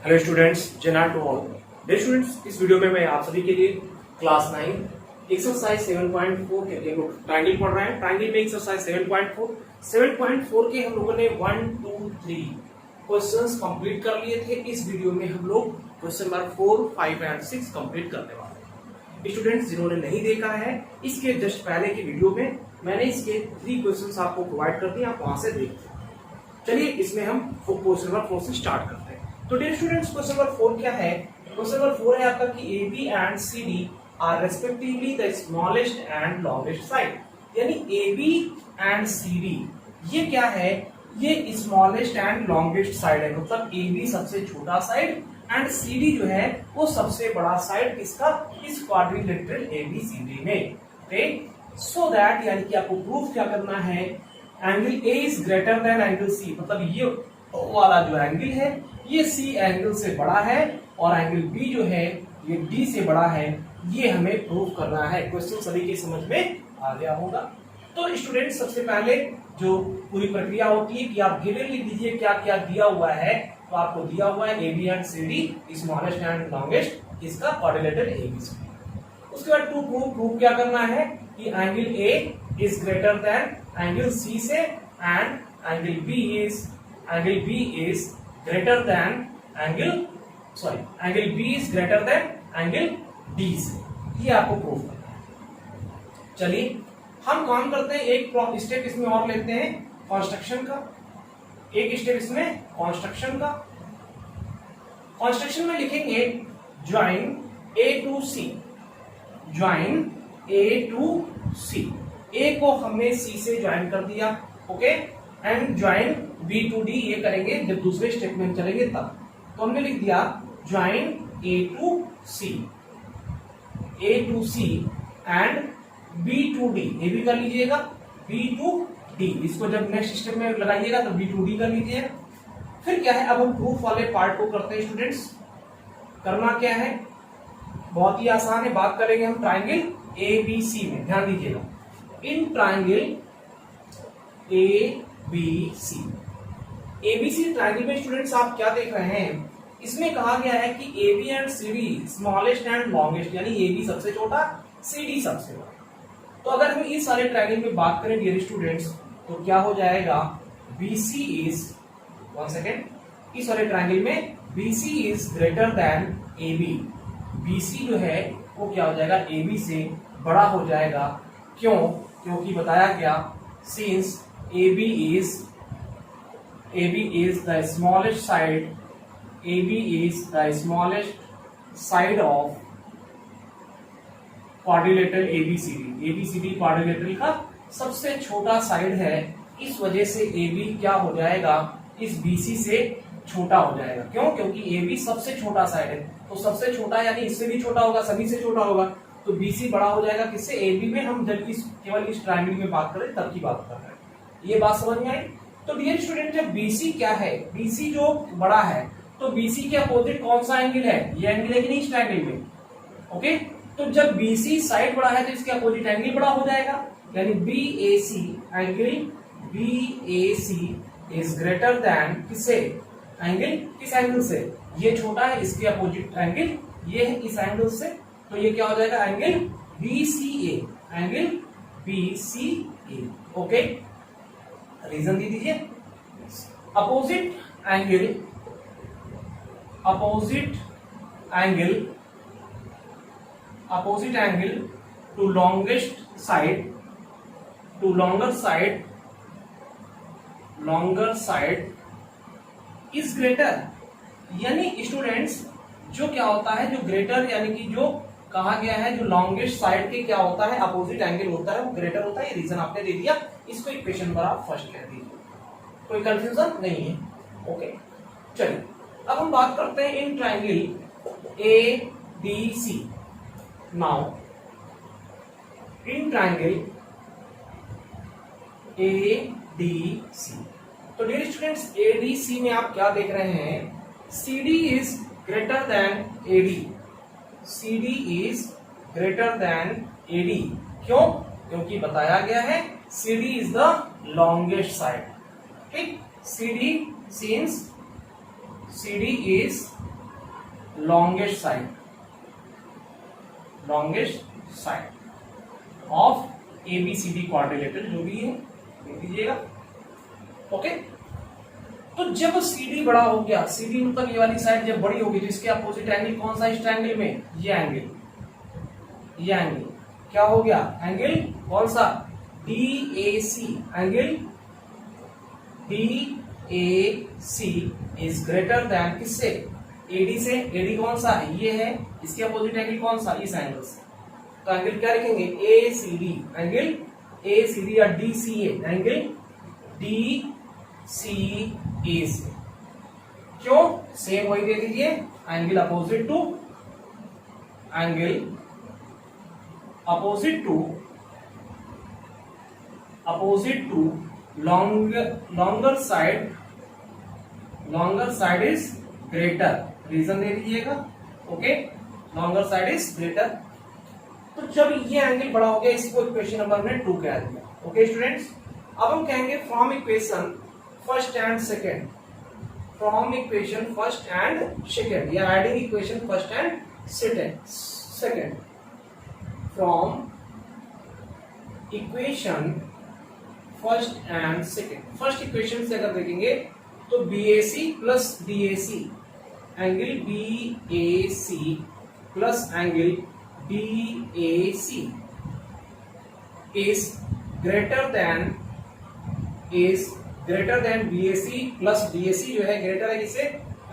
Hello students, जेना to all. Dear students, इस video में मैं आप सभी के लिए क्लास 9 एक्सरसाइज 7.4 के हम लोग ट्रायंगल पढ़ रहे हैं। ट्रायंगल में एक्सरसाइज 7.4 के हम लोगों ने 1, 2, 3 क्वेश्चंस कंप्लीट कर लिए थे। इस वीडियो में हम लोग क्वेश्चन नंबर 4, 5 एंड 6 कंप्लीट करने वाले हैं। स्टूडेंट्स जिन्होंने नहीं देखा है, इसके जस्ट पहले की वीडियो में मैंने इसके 3 क्वेश्चंस आपको प्रोवाइड कर दिए, आप वहां से देखते हैं। चलिए इसमें हम क्वेश्चन नंबर 4 से स्टार्ट करते हैं। तो डियर स्टूडेंट्स, क्वेश्चन नंबर 4 क्या है? क्वेश्चन नंबर 4 है आपका कि AB and CD are respectively the smallest and longest side. यानी AB एंड CD ये क्या है? ये स्मॉलेस्ट एंड लॉन्गेस्ट साइड है। मतलब AB सबसे छोटा साइड एंड CD जो है वो सबसे बड़ा साइड किसका? इस क्वाड्रिलेटरल ABCD में। ओके, सो दैट यानी कि आपको प्रूफ क्या करना है? Angle A is greater than angle C। मतलब ये वाला जो एंगल है ये C एंगल से बड़ा है और एंगल B जो है ये D से बड़ा है। ये हमें प्रूव करना है। क्वेश्चन सभी के समझ में आ गया होगा। तो स्टूडेंट सबसे पहले जो पूरी प्रक्रिया होती है कि आप गिवन लिख दीजिए क्या क्या दिया हुआ है। तो आपको दिया हुआ है AB and CD smallest and longest इसका क्वाड्रिलेटरल ABCD। उसके बाद टू प्रूव क्या करना है कि angle A is greater than angle C से and angle B is greater than angle B is greater than angle D से। ये आपको प्रूव करना है। चलिए हम काम करते हैं, एक स्टेप इसमें और लेते हैं कंस्ट्रक्शन का। एक स्टेप इसमें कंस्ट्रक्शन का। कंस्ट्रक्शन में लिखेंगे join A to C। Join A to C। A को हमने C से ज्वाइन कर दिया, okay, and join B to D ये करेंगे जब दूसरे स्टेप में चलेंगे तब। तो हमने लिख दिया join A to C and B to D। ये भी कर लीजिएगा B टू D। इसको जब नेक्स्ट स्टेप में लगाइएगा तो B टू D कर लीजिएगा। फिर क्या है, अब हम प्रूफ वाले पार्ट को करते हैं। स्टूडेंट्स करना क्या है? बहुत ही आसान है। बात करेंगे हम ट्राइंगल ABC में। ध्यान दीजिएगा, इन ट्राइंगल ABC ट्राइंगल में स्टूडेंट्स आप क्या देख रहे हैं? इसमें कहा गया है कि AB and CD smallest and longest, यानी AB सबसे छोटा, CD सबसे बड़ा। तो अगर हम इस सारे ट्राइंगल में बात करें डियर स्टूडेंट्स तो क्या हो जाएगा? BC इज, वन सेकेंड, इस वाले ट्राइंगल में BC is greater than AB। BC जो है वो क्या हो जाएगा? AB से बड़ा हो जाएगा। क्यों? क्योंकि बताया गया since AB is the smallest side of quadrilateral ABCD। ABCD quadrilateral का सबसे छोटा साइड है। इस वजह से AB क्या हो जाएगा? इस BC से छोटा हो जाएगा। क्यों? क्योंकि AB सबसे छोटा साइड है। तो सबसे छोटा यानी इससे भी छोटा होगा, सभी से छोटा होगा। तो BC बड़ा हो जाएगा किससे? AB में। हम जब केवल इस ट्रायंगल में बात करें तब की बात कर रहे हैं। ये बात समझ में आई? तो डियर स्टूडेंट जब BC क्या है, BC जो बड़ा है तो BC के अपोजिट कौन सा एंगल है? ये एंगल है कि नहीं इस ट्रायंगल में? ओके, तो जब BC साइड बड़ा है तो इसके अपोजिट एंगल बड़ा हो जाएगा। यानी BAC इज ग्रेटर देन किससे? एंगल, किस एंगल से? ये छोटा है, इसके अपोजिट एंगल ये है इस एंगल से। तो ये क्या हो जाएगा? Angle BCA। ओके, रीजन दे दीजिए। Opposite angle to longer side is greater. यानी स्टूडेंट्स जो क्या होता है, जो ग्रेटर यानी कि जो कहा गया है जो लॉन्गेस्ट साइड के क्या होता है? अपोजिट एंगल होता है, वो ग्रेटर होता है। ये रीजन आपने दे दिया। इसको इक्वेशन पर आप फर्स्ट कह दीजिए, कोई कंफ्यूजन नहीं है। ओके, चलिए अब हम बात करते हैं in triangle ABC। Now in triangle ADC, तो डियर स्टूडेंट्स ADC में आप क्या देख रहे हैं? CD is greater than AD। CD is greater than AD। क्यों? क्योंकि बताया गया है CD is the longest side. ठीक, CD since CD is longest side of ABCD quadrilateral, जो भी है लिख दीजिएगा। ओके, तो जब CD बड़ा हो गया, CD मतलब ये वाली साइड जब बड़ी होगी तो इसके अपोजिट एंगल कौन सा इस ट्रायंगल में, ये एंगल क्या हो गया, एंगल कौन सा, DAC, angle DAC is greater than किससे, AD से। AD कौन सा, ये है, इसके अपोजिट एंगल कौन सा, इस एंगल से। तो एंगल क्या लिखेंगे, ACD, एंगल ACD या DCA, एंगल DCA से। क्यों, सेम वही दे दीजिए, angle opposite to longer side is greater, reason दे दीजिएगा। Okay, longer side is greater. तो जब ये एंगल बड़ा हो गया, इसको इक्वेशन नंबर में 2 कह दिया। ओके स्टूडेंट्स, अब हम कहेंगे from equation first and second, या adding equation first and second, from equation first and second. First equation से अगर देखेंगे तो BAC plus DAC, angle BAC plus angle DAC is greater than BAC plus DAC जो है greater है किससे,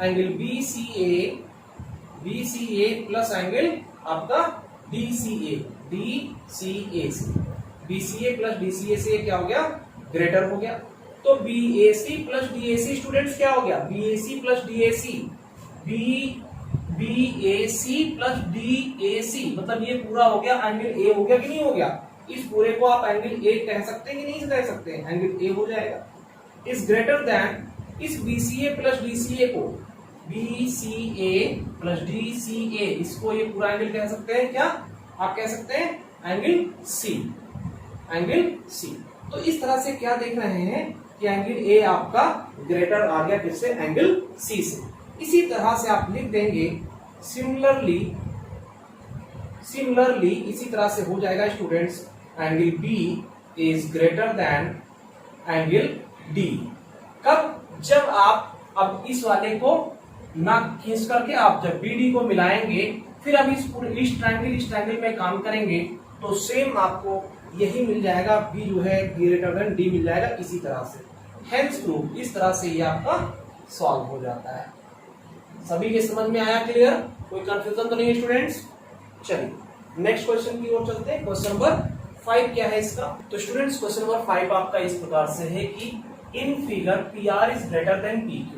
angle BCA plus angle आपका DCA से। BCA प्लस DCA से क्या हो गया, ग्रेटर हो गया। तो BAC प्लस DAC स्टूडेंट्स क्या हो गया, BAC प्लस DAC मतलब ये पूरा हो गया, एंगल A हो गया कि नहीं हो गया। इस पूरे को आप एंगल A कह सकते हैं कि नहीं कह सकते हैं, एंगल A हो जाएगा। इस ग्रेटर देन इस BCA प्लस DCA को, इसको ये पूरा एंगल कह सकते हैं क्या, आप कह सकते हैं एंगल C। तो इस तरह से क्या देख रहे हैं कि एंगल A आपका ग्रेटर आ गया किससे, एंगल C से। इसी तरह से आप लिख देंगे सिमिलरली इसी तरह से हो जाएगा students, angle B is greater than angle D। कब, जब आप अब इस वाले को ना खींच करके आप जब BD को मिलाएंगे, फिर अब इस ट्रायंगल में काम करेंगे तो सेम आपको यही मिल जाएगा, B जो है ग्रेटर देन D मिल जाएगा इसी तरह से। हेंस प्रूफ, इस तरह से ये आपका सॉल्व हो जाता है। सभी के समझ में आया, क्लियर, कोई कंफ्यूजन तो नहीं स्टूडेंट्स। चलिए नेक्स्ट क्वेश्चन की ओर चलते हैं। क्वेश्चन नंबर 5 क्या है इसका, तो स्टूडेंट्स क्वेश्चन नंबर 5 आपका इस प्रकार से है कि in figure PR is greater than PQ।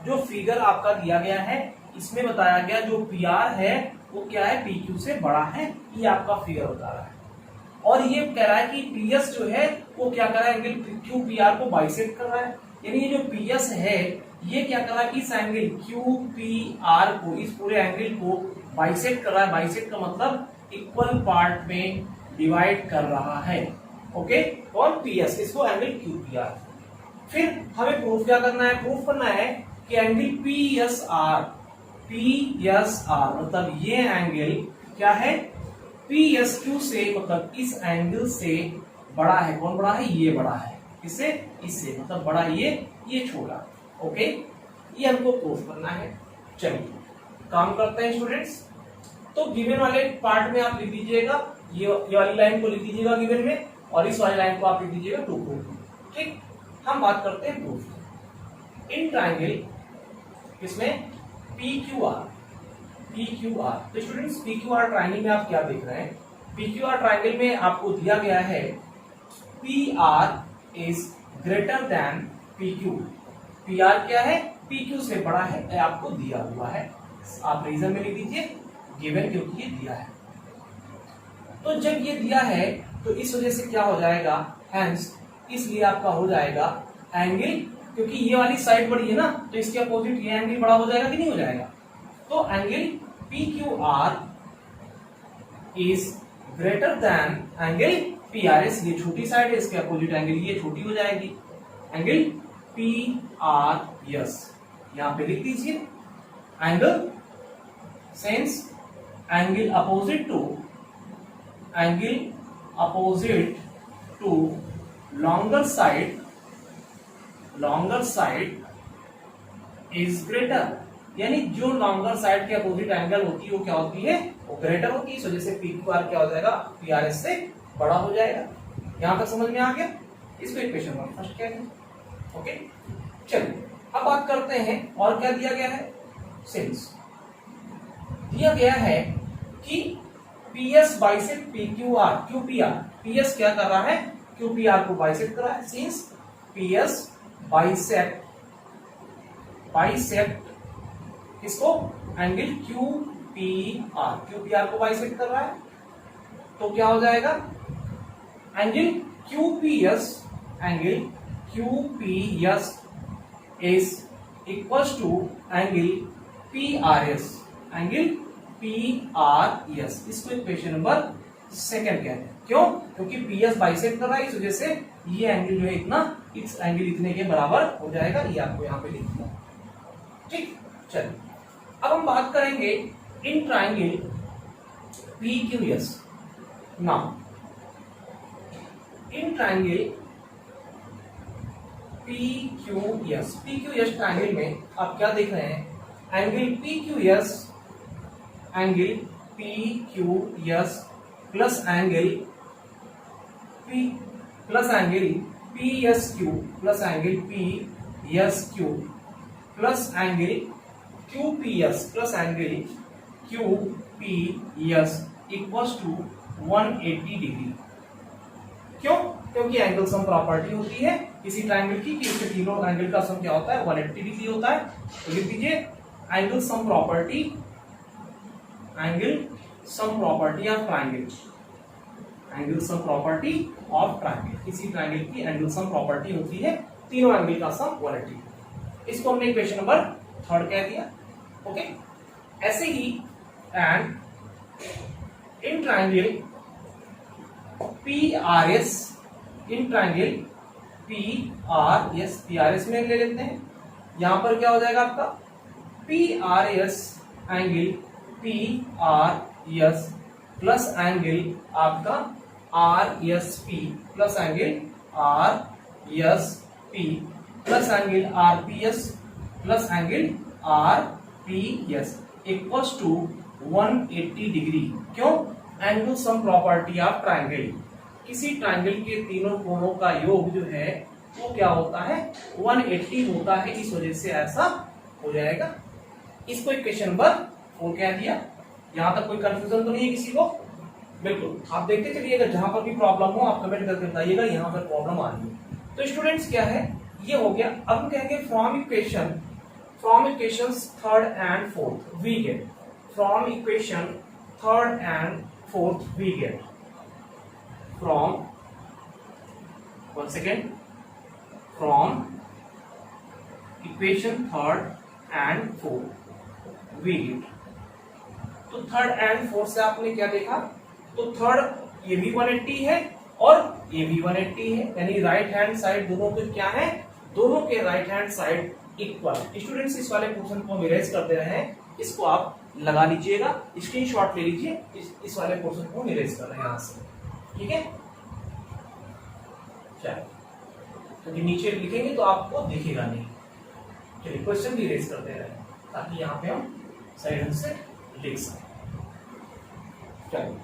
जो फिगर आपका दिया गया है इसमें बताया गया जो PR है वो क्या है, PQ से बड़ा है, ये आपका फिगर बता रहा है। और ये कह रहा है कि PS जो है वो क्या कर रहा है, एंगल QPR को बाइसेक्ट कर रहा है। यानी ये जो PS है ये क्या कर रहा है, इस एंगल QPR को, इस पूरे एंगल को बाइसेक्ट कर रहा है। बाइसेक्ट का मतलब इक्वल पार्ट में डिवाइड कर रहा है। ओके, और PS, इसको एंगल QPR। फिर हमें प्रूफ क्या करना है, प्रूफ करना है कि एंगल PSR मतलब ये एंगल क्या है, PSQ से मतलब इस एंगल से बड़ा है। कौन बड़ा है, ये बड़ा है, इससे इससे मतलब बड़ा ये छोटा। ओके, ये हमको प्रूफ करना है। चलिए काम करते हैं स्टूडेंट्स। तो गिवन वाले पार्ट में आप लिख दीजिएगा, ये वाली लाइन को लिख दीजिएगा गिवन में, और इस वाली लाइन को आप लिख दीजिएगा टू प्रूफ। ठीक, हम बात करते हैं प्रूफ। इन ट्रायंगल किसमें, PQR। तो स्टूडेंट्स PQR ट्रायंगल में आप क्या देख रहे हैं, PQR ट्रायंगल में आपको दिया गया है PR is greater than PQ। PR क्या है, PQ से बड़ा है, आपको दिया हुआ है। आप रीजन में लिख दीजिए गिवन, क्योंकि ये दिया है। तो जब ये दिया है तो इस वजह से क्या हो जाएगा, हेंस इसलिए आपका हो जाएगा एंगल, क्योंकि ये वाली साइड बड़ी है ना, तो इसके अपोजिट ये एंगल बड़ा हो जाएगा कि नहीं हो जाएगा। तो angle PQR is greater than angle PRS। ये छोटी साइड है, इसके अपोजिट एंगल ये छोटी हो जाएगी, एंगल PRS। यहां पे लिख दीजिए angle since angle opposite to longer side is greater, यानी जो लॉन्गर साइड के अपोजिट एंगल होती है वो क्या होती है, वो ग्रेटर होती है। इस वजह से पी क्यू आर क्या हो जाएगा, पी आर एस से बड़ा हो जाएगा। यहां तक समझ में आ गया? इसको इक्वेशन नंबर फर्स्ट कहते हैं। ओके, चलिए अब बात करते हैं और क्या दिया गया है। सिंस दिया गया है कि P S bisect P Q R, Q P R, P S क्या कर रहा है, क्यू पी आर को बाइसेक्ट कर रहा है। सिंस पी एस बाइसेक्ट इसको एंगल क्यू पी आर को बाइसेक्ट कर रहा है, तो क्या हो जाएगा, angle Q P S is equals to angle P R S, इसको इक्वेशन नंबर सेकंड कहते हैं। क्यों? क्योंकि पी एस बाइसेक्ट कर रहा है, इस वजह से ये एंगल जो है इस एंगल इतने के बराबर हो जाएगा। ये आपको यहाँ पे लिख दिया। ठीक, चलिए अब हम बात करेंगे in triangle P Q S. Now in triangle P Q S triangle में आप क्या देख रहे हैं, angle P Q S plus angle P S Q plus angle P S Q plus angle Q P S plus angle Q P S equals to 180 degree. क्यों? क्योंकि angle sum property होती है किसी ट्राइंगल की कि इसके तीनों angle का सम क्या होता है, 180 डिग्री होता है। तो लिख दीजिए angle sum property of triangle, किसी ट्राइंगल की एंगल सम प्रॉपर्टी होती है तीनों एंगल का सम 180। इसको हमने इक्वेशन नंबर थर्ड कह दिया। ओके, ऐसे ही and in triangle P R S में ले लेते हैं। यहां पर क्या हो जाएगा आपका P R S angle P R S plus angle आपका R S P plus angle R S P plus angle R P S plus angle R P S equals to 180 degree. क्यों? Angle sum property of triangle, किसी triangle के तीनों कोणों का योग जो है वो क्या होता है, 180 होता है। इस वजह से ऐसा हो जाएगा। इसको इक्वेशन नंबर 4 कह दिया। यहां तक कोई कंफ्यूजन तो नहीं है किसी को? बिल्कुल, आप देखते चलिएगा, जहां पर भी प्रॉब्लम हो आप कमेंट करके बताइएगा यहां पर प्रॉब्लम आ रही है। तो स्टूडेंट्स क्या है, ये हो गया। अब हम कहेंगे from equations third and fourth we get, from equation third and fourth we get, from equation third and fourth we get. तो थर्ड एंड फोर्थ से आपने क्या देखा, तो थर्ड ये भी 180 है और ये भी 180 है, यानी राइट हैंड साइड दोनों के क्या है, दोनों के right hand side equal. Students इस वाले पोर्शन को हम इरेज कर दे रहे हैं, इसको आप लगा लीजिएगा, स्क्रीनशॉट ले लीजिए। इस वाले पोर्शन को हम इरेज कर रहे हैं यहां से, ठीक है। चलिए, क्योंकि नीचे लिखेंगे तो आपको दिखेगा नहीं। चलिए क्वेश्चन भी इरेज कर दे रहे हैं ताकि यहाँ पे हम सही ढंग से लिख सकें। चलिए,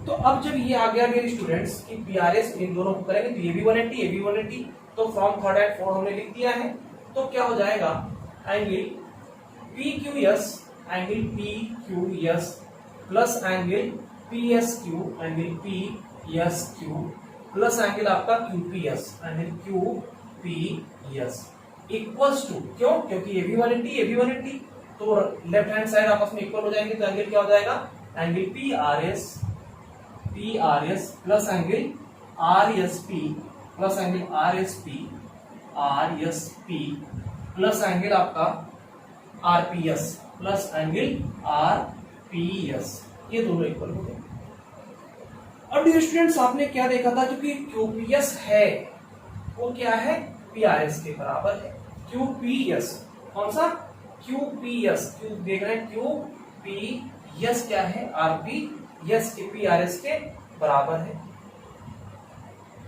तो अब जब ये आ गया मेरे स्टूडेंट्स की पीआरएस इन दोनों को करेंगे तो ये भी 180 ये भी 180, तो फ्रॉम थर्ड एंड फोर्थ हमने लिख दिया है। तो क्या हो जाएगा, angle P Q S plus angle P S Q plus angle आपका Q P S equals to, क्यों? क्योंकि ये भी 180 ये भी 180, तो लेफ्ट हैंड साइड आपस में इक्वल हो जाएंगे। तो एंगल क्या हो जाएगा, angle P R S plus angle R S P plus angle आपका R P S plus angle R P S, ये दोनों इक्वल हो गए। अब डियर स्टूडेंट्स आपने क्या देखा था, जो कि क्यूपीएस है वो क्या है, पीआरएस के बराबर है। क्यूपीएस कौन सा, क्यूपीएस, क्यू देख रहे हैं, क्यूपीएस पी यस क्या है, आरपी यस के पी आर एस के बराबर है।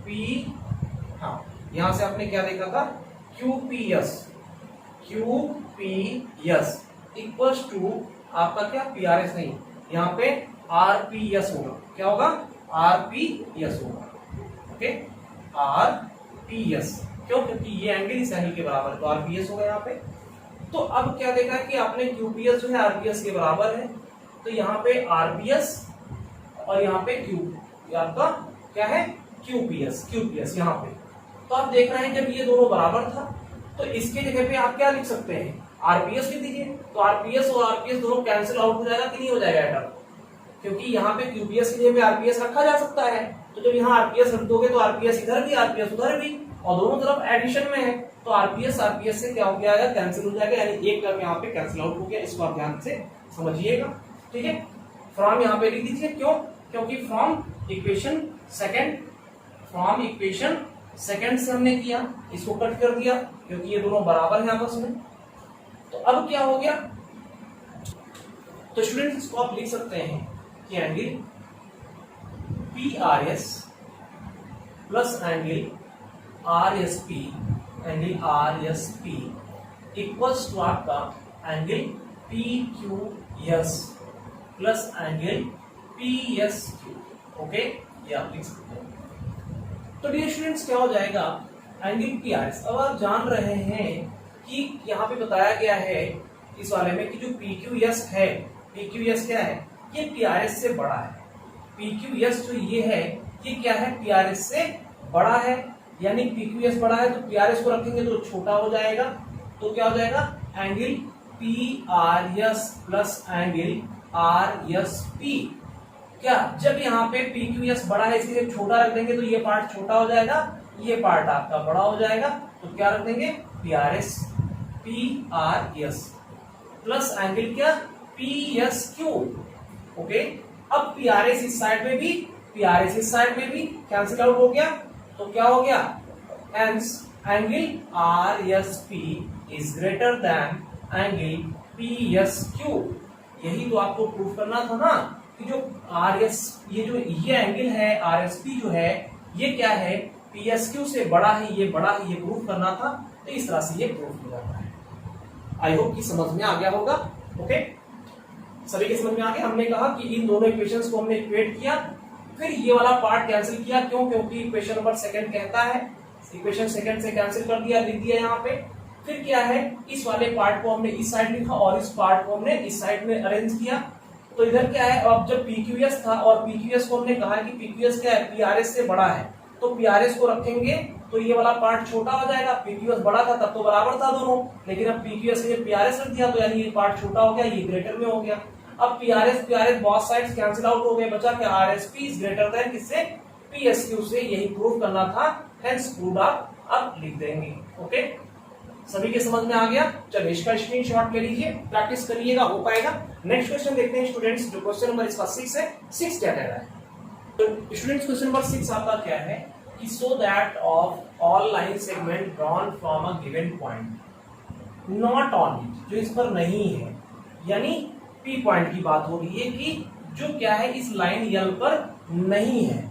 पी, हाँ यहां से आपने क्या देखा था, Q P S equals to आपका क्या, पी आर एस नहीं, यहाँ पे आर पी एस होगा। क्या होगा, आर पी एस होगा। ओके, आर पी एस, क्यों, क्योंकि ये एंगल इस एंगल के बराबर है, तो आर पी एस होगा यहाँ पे। तो अब क्या देखा कि आपने क्यूपीएस जो है आरपीएस के बराबर है, तो यहाँ पे आरपीएस और यहाँ पे क्यू, आपका क्या है, क्यूपीएस यहाँ पे। तो आप देख रहे हैं जब ये दोनों बराबर था तो इसके जगह पे आप क्या लिख सकते हैं, आरपीएस लिख दीजिए। तो आरपीएस और आरपीएस दोनों कैंसिल आउट हो जाएगा कि नहीं हो जाएगा एटम, क्योंकि यहाँ पे क्यूपीएस की जगह पे आरपीएस रखा जा सकता है। तो जब यहाँ आरपीएस रख दोगे तो आरपीएस इधर भी आरपीएस उधर भी, और दोनों तरफ एडिशन में है, तो आरपीएस से क्या हो गया, कैंसिल हो जाएगा, यानी एक टर्म यहाँ पे कैंसिल आउट हो गया। इसको आप ध्यान से समझिएगा, ठीक है। फ्रॉम यहाँ पे लिख दीजिए, क्यों, क्योंकि फ्रॉम इक्वेशन सेकंड से हमने किया, इसको कट कर दिया क्योंकि ये दोनों बराबर हैं आपस में। तो अब क्या हो गया, तो स्टूडेंट्स इसको आप लिख सकते हैं कि angle P R S plus angle R S P equals to आपका angle P Q S plus angle P S Q. Okay, ये आप लिख सकते हैं। तो डियर स्टूडेंट्स क्या हो जाएगा, एंगल पी आर एस। अब आप जान रहे हैं कि यहाँ पे बताया गया है इस वाले में कि जो पी क्यू एस है, पी क्यू एस क्या है, ये पी आर एस से बड़ा है। पी क्यू एस जो ये है, ये क्या है, पी आर एस से बड़ा है, यानी पी क्यू एस बड़ा है तो पी आर एस को रखेंगे तो छोटा हो जाएगा। तो क्या हो जाएगा, angle P R S plus angle R S P. क्या, जब यहाँ पे पी क्यू एस बड़ा है इसलिए छोटा रख देंगे तो ये पार्ट छोटा हो जाएगा, ये पार्ट आपका बड़ा हो जाएगा। तो क्या रख देंगे, P R S plus angle क्या, पी एस क्यू। ओके, अब पी आर एस इस साइड में भी, पी आर एस इस साइड में भी कैंसिल आउट हो गया। तो क्या हो गया, hence angle R S P is greater than angle P S Q. यही तो आपको प्रूफ करना था ना कि जो आर एस, ये एंगल है आर एस पी जो है, ये क्या है, पी एस क्यू से बड़ा है, ये बड़ा है, ये प्रूफ करना था। तो इस तरह से ये प्रूफ हो जाता है। आई होप कि समझ में आ गया होगा। ओके, सभी के समझ में आ गया। हमने कहा कि इन दोनों इक्वेशंस को हमने इक्वेट किया, फिर ये वाला पार्ट कैंसिल किया, क्यों, क्योंकि इक्वेशन नंबर सेकंड कहता है, इक्वेशन सेकंड से कैंसिल कर दिया, लिख दिया यहाँ पे। फिर क्या है, इस वाले पार्ट को हमने इस साइड लिखा और इस पार्ट को हमने इस साइड में अरेंज किया। तो इधर क्या है, अब जब PQS था और PQS को हमने कहा कि PQS क्या है, PRS से बड़ा है, तो PRS को रखेंगे तो ये वाला पार्ट छोटा हो जाएगा। PQS बड़ा था तब तो बराबर था दोनों, लेकिन अब PQS ने PRS रख दिया तो यानी ये पार्ट छोटा हो गया, ये ग्रेटर में हो गया। अब PRS both sides cancel out हो गए, बचा क्या, RSP इज ग्रेटर देन किससे, PSQ से। यही प्रूफ करना था, हेंस प्रूव्ड आप अब लिख देंगे। ओके, सभी के समझ में आ गया। चलिए इसका स्क्रीनशॉट ले लीजिए, प्रैक्टिस करिएगा, हो पाएगा। नेक्स्ट क्वेश्चन देखते हैं स्टूडेंट्स, जो क्वेश्चन नंबर इसका 6 है। 6 क्या कह रहा है, तो स्टूडेंट्स क्वेश्चन नंबर 6 आपका क्या है कि so that of all line segment drawn from a given point not on it, जो इस पर नहीं है, यानी P पॉइंट की बात हो रही है कि जो क्या है इस लाइन L पर नहीं है।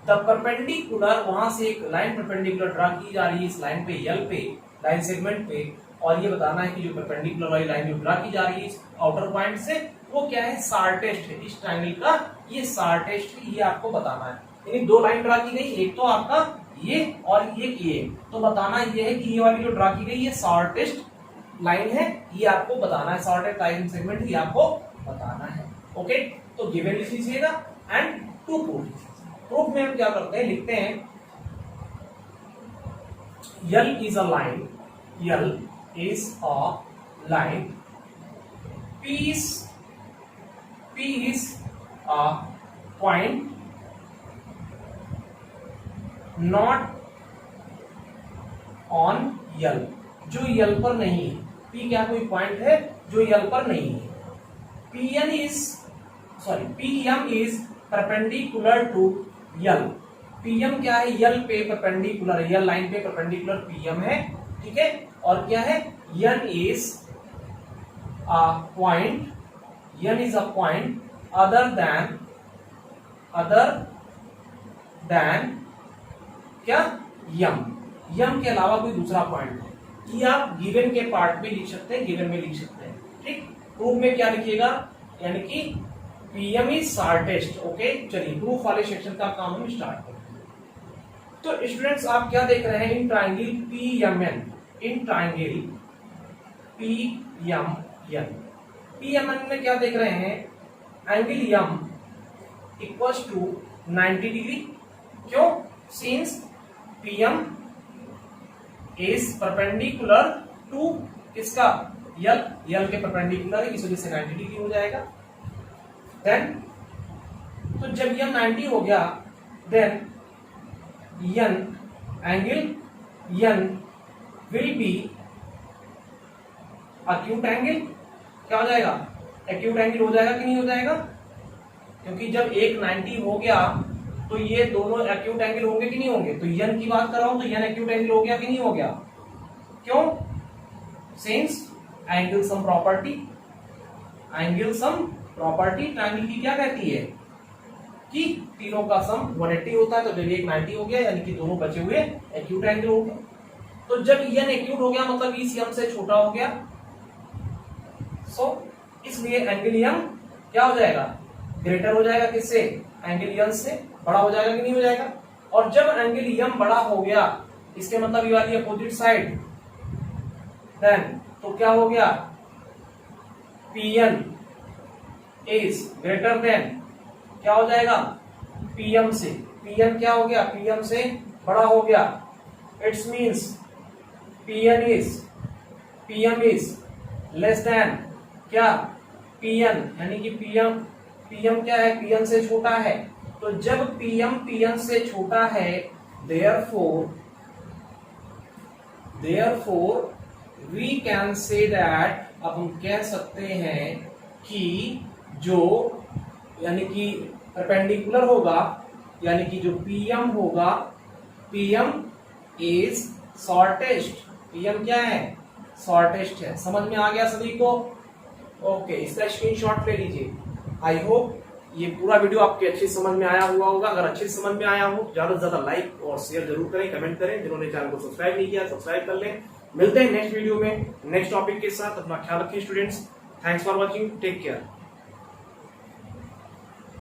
द परपेंडिकुलर, वहां से एक लाइन परपेंडिकुलर ड्रा की जा रही है इस लाइन पे, L पे, लाइन सेगमेंट पे, और ये बताना है कि जो परपेंडिकुलर वाली लाइन जो ड्रा की जा रही है इस आउटर पॉइंट से, वो क्या है, शार्टेस्ट है। इस ट्रायंगल का ये शार्टेस्ट है, ये आपको बताना है। यानी दो लाइन ड्रा की गई, एक तो आपका ये और ये, तो बताना ये है कि ये वाली जो ड्रा की गई ये शार्टेस्ट लाइन है, ये आपको बताना है। शॉर्टेस्ट लाइन सेगमेंट ये आपको बताना है। ओके, तो गिवन लिख लीजिएगा एंड टू प्रूफ। प्रूफ में हम क्या करते हैं, लिखते हैं L is a line, L is a line, P is a point not on L, जो L पर नहीं है। P क्या कोई पॉइंट है जो L पर नहीं है। PM is perpendicular to L, PM क्या है, L पे परपेंडिकुलर है, L लाइन पे परपेंडिकुलर PM है, ठीक है। और क्या है, N is a point, n is a point other than क्या यम के अलावा कोई दूसरा पॉइंट है, कि आप गिवन के पार्ट में लिख सकते हैं, गिवन में लिख सकते हैं। ठीक, प्रूफ में क्या लिखिएगा, यानी कि पीएम इज शॉर्टेस्ट। ओके, चलिए प्रूफ वाले सेक्शन का काम हम स्टार्ट करते हैं। तो स्टूडेंट्स आप क्या देख रहे हैं, in triangle PMN, in triangle PMN में क्या देख रहे हैं, angle M equals to 90 degree. क्यों, since PM is perpendicular to इसका यल के परपेंडिकुलर है, इस वजह से 90 डिग्री हो जाएगा। देन तो जब यम 90 हो गया, then N angle N will be acute angle. क्या हो जाएगा, एक्यूट एंगल हो जाएगा कि नहीं हो जाएगा, क्योंकि जब एक 90 हो गया तो ये दोनों एक्यूट एंगल होंगे कि नहीं होंगे। तो यन की बात कर रहा हूं तो यन एक्यूट एंगल हो गया कि नहीं हो गया। क्यों, since angle sum property triangle की क्या कहती है कि तीनों का सम 180 होता है। तो जब एक 90 हो गया यानी कि दोनों बचे हुए एक्यूट एंगल हो गए। तो जब यन एक्यूट हो गया मतलब इस यम से छोटा हो गया, सो इसलिए एंगल यम क्या हो जाएगा, ग्रेटर हो जाएगा किससे, एंगल यन से। बड़ा हो जाएगा कि नहीं हो जाएगा। और जब एंगल यम बड़ा हो गया, इसके मतलब ये वाली अपोजिट साइड, देन तो क्या हो गया, पीएन इज ग्रेटर देन क्या हो जाएगा, पीएम से। पीएन क्या हो गया, पीएम से बड़ा हो गया। It's means PM is less than क्या, पीएन, यानी कि पीएम क्या है, पीएन से छोटा है। तो जब पीएन से छोटा है, therefore we can say that, अब हम कह सकते हैं कि जो यानी कि परपेंडिकुलर होगा, यानी कि जो पीएम होगा, पीएम इज शॉर्टेस्ट। पीएम क्या है, शॉर्टेस्ट है। समझ में आ गया सभी को। ओके, इसका स्क्रीनशॉट ले लीजिए। आई होप ये पूरा वीडियो आपके अच्छे समझ में आया हुआ होगा। अगर अच्छे समझ में आया हो, ज्यादा से ज्यादा लाइक और शेयर जरूर करें, कमेंट करें। जिन्होंने चैनल को सब्सक्राइब नहीं किया सब्सक्राइब कर लें। मिलते हैं नेक्स्ट वीडियो में नेक्स्ट टॉपिक के साथ। अपना ख्याल रखें students. Thanks for watching, take care.